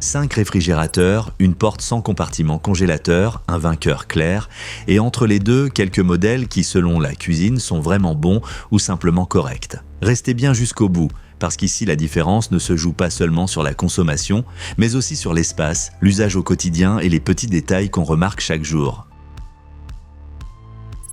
5 réfrigérateurs, une porte sans compartiment congélateur, un vainqueur clair, et entre les deux, quelques modèles qui, selon la cuisine, sont vraiment bons ou simplement corrects. Restez bien jusqu'au bout, parce qu'ici la différence ne se joue pas seulement sur la consommation, mais aussi sur l'espace, l'usage au quotidien et les petits détails qu'on remarque chaque jour.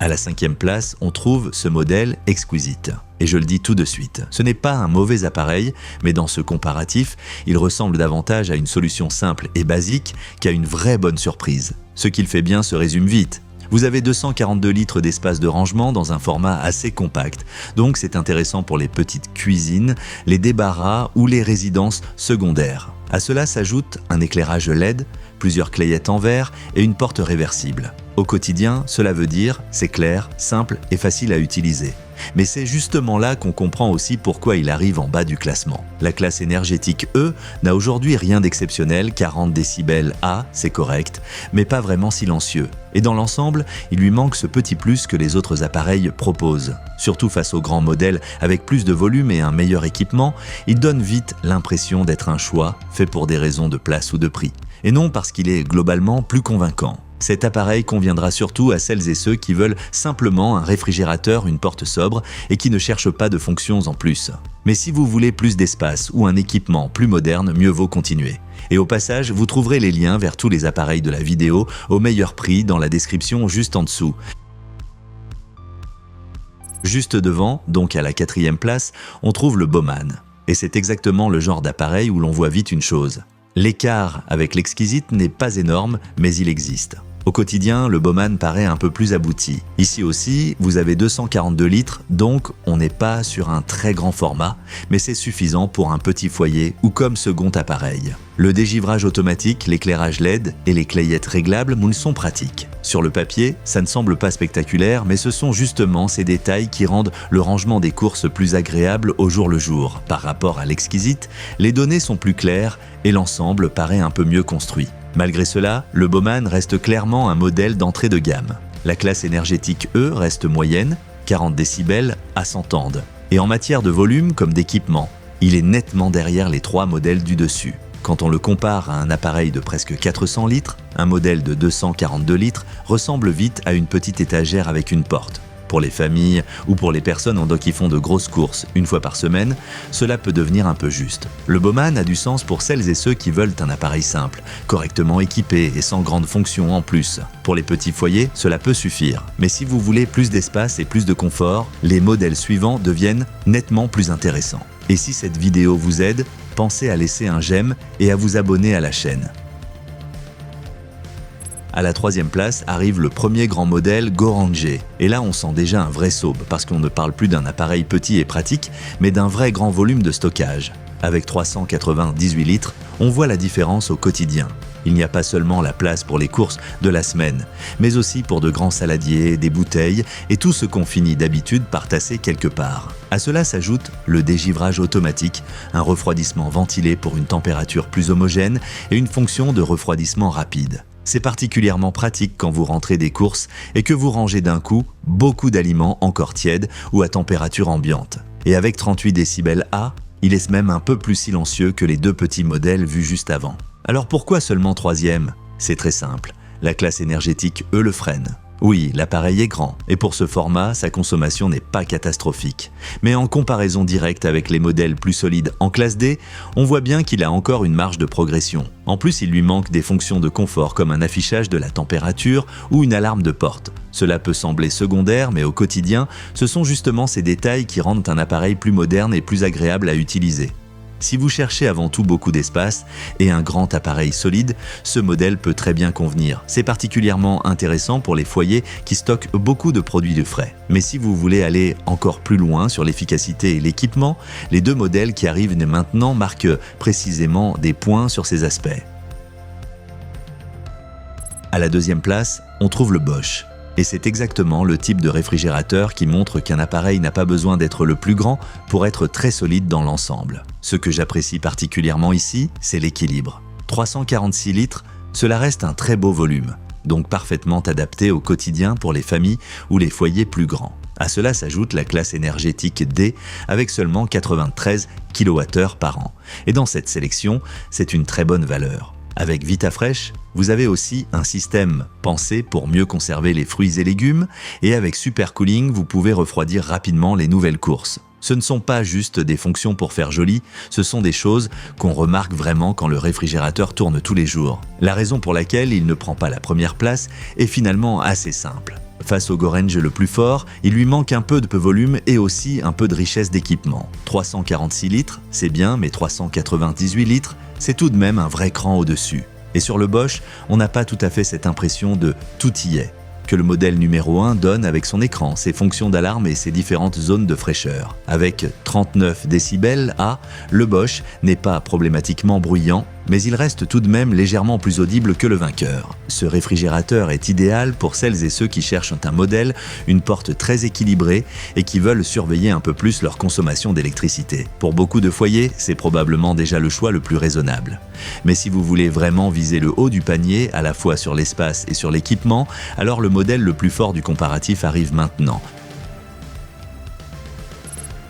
À la 5e place, on trouve ce modèle Exquisite. Et je le dis tout de suite, ce n'est pas un mauvais appareil, mais dans ce comparatif, il ressemble davantage à une solution simple et basique qu'à une vraie bonne surprise. Ce qu'il fait bien se résume vite. Vous avez 242 litres d'espace de rangement dans un format assez compact, donc c'est intéressant pour les petites cuisines, les débarras ou les résidences secondaires. À cela s'ajoute un éclairage LED, plusieurs clayettes en verre et une porte réversible. Au quotidien, cela veut dire c'est clair, simple et facile à utiliser. Mais c'est justement là qu'on comprend aussi pourquoi il arrive en bas du classement. La classe énergétique E n'a aujourd'hui rien d'exceptionnel, 40 décibels A, c'est correct, mais pas vraiment silencieux. Et dans l'ensemble, il lui manque ce petit plus que les autres appareils proposent. Surtout face aux grands modèles avec plus de volume et un meilleur équipement, il donne vite l'impression d'être un choix fait pour des raisons de place ou de prix, et non parce qu'il est globalement plus convaincant. Cet appareil conviendra surtout à celles et ceux qui veulent simplement un réfrigérateur, une porte sobre et qui ne cherchent pas de fonctions en plus. Mais si vous voulez plus d'espace ou un équipement plus moderne, mieux vaut continuer. Et au passage, vous trouverez les liens vers tous les appareils de la vidéo au meilleur prix dans la description juste en dessous. Juste devant, donc à la 4e place, on trouve le Bowman. Et c'est exactement le genre d'appareil où l'on voit vite une chose. L'écart avec l'Exquisite n'est pas énorme, mais il existe. Au quotidien, le Bowman paraît un peu plus abouti. Ici aussi, vous avez 242 litres, donc on n'est pas sur un très grand format, mais c'est suffisant pour un petit foyer ou comme second appareil. Le dégivrage automatique, l'éclairage LED et les clayettes réglables sont pratiques. Sur le papier, ça ne semble pas spectaculaire, mais ce sont justement ces détails qui rendent le rangement des courses plus agréable au jour le jour. Par rapport à l'Exquisite, les données sont plus claires et l'ensemble paraît un peu mieux construit. Malgré cela, le Bowman reste clairement un modèle d'entrée de gamme. La classe énergétique E reste moyenne, 40 décibels à s'entendre. Et en matière de volume comme d'équipement, il est nettement derrière les 3 modèles du dessus. Quand on le compare à un appareil de presque 400 litres, un modèle de 242 litres ressemble vite à une petite étagère avec une porte. Pour les familles ou pour les personnes qui font de grosses courses une fois par semaine, cela peut devenir un peu juste. Le Bowman a du sens pour celles et ceux qui veulent un appareil simple, correctement équipé et sans grande fonction en plus. Pour les petits foyers, cela peut suffire. Mais si vous voulez plus d'espace et plus de confort, les modèles suivants deviennent nettement plus intéressants. Et si cette vidéo vous aide, pensez à laisser un j'aime et à vous abonner à la chaîne. À la 3e place arrive le premier grand modèle Goranger. Et là on sent déjà un vrai saube parce qu'on ne parle plus d'un appareil petit et pratique, mais d'un vrai grand volume de stockage. Avec 398 litres, on voit la différence au quotidien. Il n'y a pas seulement la place pour les courses de la semaine, mais aussi pour de grands saladiers, des bouteilles et tout ce qu'on finit d'habitude par tasser quelque part. À cela s'ajoute le dégivrage automatique, un refroidissement ventilé pour une température plus homogène et une fonction de refroidissement rapide. C'est particulièrement pratique quand vous rentrez des courses et que vous rangez d'un coup beaucoup d'aliments encore tièdes ou à température ambiante. Et avec 38 décibels A, il est même un peu plus silencieux que les 2 petits modèles vus juste avant. Alors pourquoi seulement 3e ? C'est très simple, la classe énergétique E le freine. Oui, l'appareil est grand, et pour ce format, sa consommation n'est pas catastrophique. Mais en comparaison directe avec les modèles plus solides en classe D, on voit bien qu'il a encore une marge de progression. En plus, il lui manque des fonctions de confort comme un affichage de la température ou une alarme de porte. Cela peut sembler secondaire, mais au quotidien, ce sont justement ces détails qui rendent un appareil plus moderne et plus agréable à utiliser. Si vous cherchez avant tout beaucoup d'espace et un grand appareil solide, ce modèle peut très bien convenir. C'est particulièrement intéressant pour les foyers qui stockent beaucoup de produits de frais. Mais si vous voulez aller encore plus loin sur l'efficacité et l'équipement, les 2 modèles qui arrivent maintenant marquent précisément des points sur ces aspects. À la 2e place, on trouve le Bosch. Et c'est exactement le type de réfrigérateur qui montre qu'un appareil n'a pas besoin d'être le plus grand pour être très solide dans l'ensemble. Ce que j'apprécie particulièrement ici, c'est l'équilibre. 346 litres, cela reste un très beau volume, donc parfaitement adapté au quotidien pour les familles ou les foyers plus grands. À cela s'ajoute la classe énergétique D avec seulement 93 kWh par an. Et dans cette sélection, c'est une très bonne valeur. Avec VitaFresh, vous avez aussi un système pensé pour mieux conserver les fruits et légumes, et avec Super Cooling, vous pouvez refroidir rapidement les nouvelles courses. Ce ne sont pas juste des fonctions pour faire joli, ce sont des choses qu'on remarque vraiment quand le réfrigérateur tourne tous les jours. La raison pour laquelle il ne prend pas la première place est finalement assez simple. Face au Gorange le plus fort, il lui manque un peu de volume et aussi un peu de richesse d'équipement. 346 litres, c'est bien, mais 398 litres, c'est tout de même un vrai cran au-dessus. Et sur le Bosch, on n'a pas tout à fait cette impression de « tout y est » que le modèle numéro 1 donne avec son écran, ses fonctions d'alarme et ses différentes zones de fraîcheur. Avec 39 décibels A, le Bosch n'est pas problématiquement bruyant, mais il reste tout de même légèrement plus audible que le vainqueur. Ce réfrigérateur est idéal pour celles et ceux qui cherchent un modèle, une porte très équilibrée et qui veulent surveiller un peu plus leur consommation d'électricité. Pour beaucoup de foyers, c'est probablement déjà le choix le plus raisonnable. Mais si vous voulez vraiment viser le haut du panier, à la fois sur l'espace et sur l'équipement, alors le modèle le plus fort du comparatif arrive maintenant.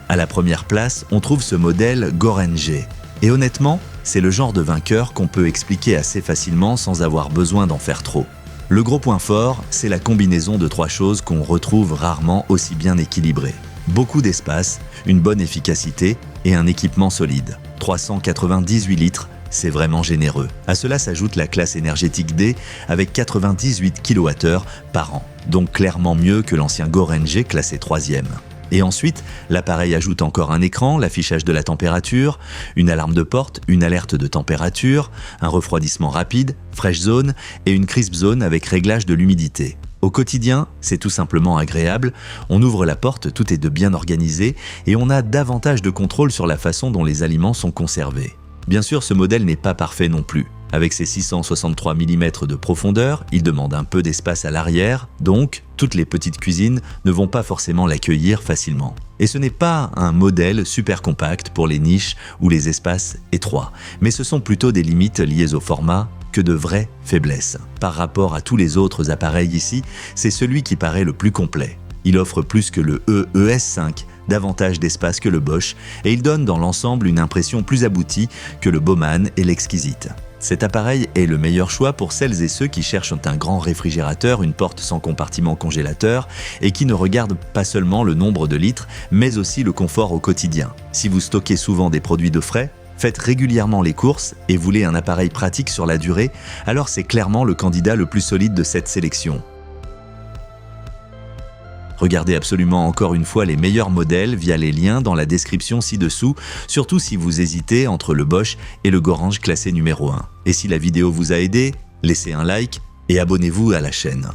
À la première place, on trouve ce modèle Gorange. Et honnêtement, c'est le genre de vainqueur qu'on peut expliquer assez facilement sans avoir besoin d'en faire trop. Le gros point fort, c'est la combinaison de trois choses qu'on retrouve rarement aussi bien équilibrées. Beaucoup d'espace, une bonne efficacité et un équipement solide. 398 litres, c'est vraiment généreux. À cela s'ajoute la classe énergétique D avec 98 kWh par an, donc clairement mieux que l'ancien Gorange classé 3e. Et ensuite, l'appareil ajoute encore un écran, l'affichage de la température, une alarme de porte, une alerte de température, un refroidissement rapide, Fresh Zone et une Crisp Zone avec réglage de l'humidité. Au quotidien, c'est tout simplement agréable, on ouvre la porte, tout est de bien organisé et on a davantage de contrôle sur la façon dont les aliments sont conservés. Bien sûr, ce modèle n'est pas parfait non plus. Avec ses 663 mm de profondeur, il demande un peu d'espace à l'arrière, donc toutes les petites cuisines ne vont pas forcément l'accueillir facilement. Et ce n'est pas un modèle super compact pour les niches ou les espaces étroits, mais ce sont plutôt des limites liées au format que de vraies faiblesses. Par rapport à tous les autres appareils ici, c'est celui qui paraît le plus complet. Il offre plus que le EES5, davantage d'espace que le Bosch, et il donne dans l'ensemble une impression plus aboutie que le Bowman et l'Exquisite. Cet appareil est le meilleur choix pour celles et ceux qui cherchent un grand réfrigérateur, une porte sans compartiment congélateur et qui ne regardent pas seulement le nombre de litres, mais aussi le confort au quotidien. Si vous stockez souvent des produits de frais, faites régulièrement les courses et voulez un appareil pratique sur la durée, alors c'est clairement le candidat le plus solide de cette sélection. Regardez absolument encore une fois les meilleurs modèles via les liens dans la description ci-dessous, surtout si vous hésitez entre le Bosch et le Gorange classé numéro 1. Et si la vidéo vous a aidé, laissez un like et abonnez-vous à la chaîne.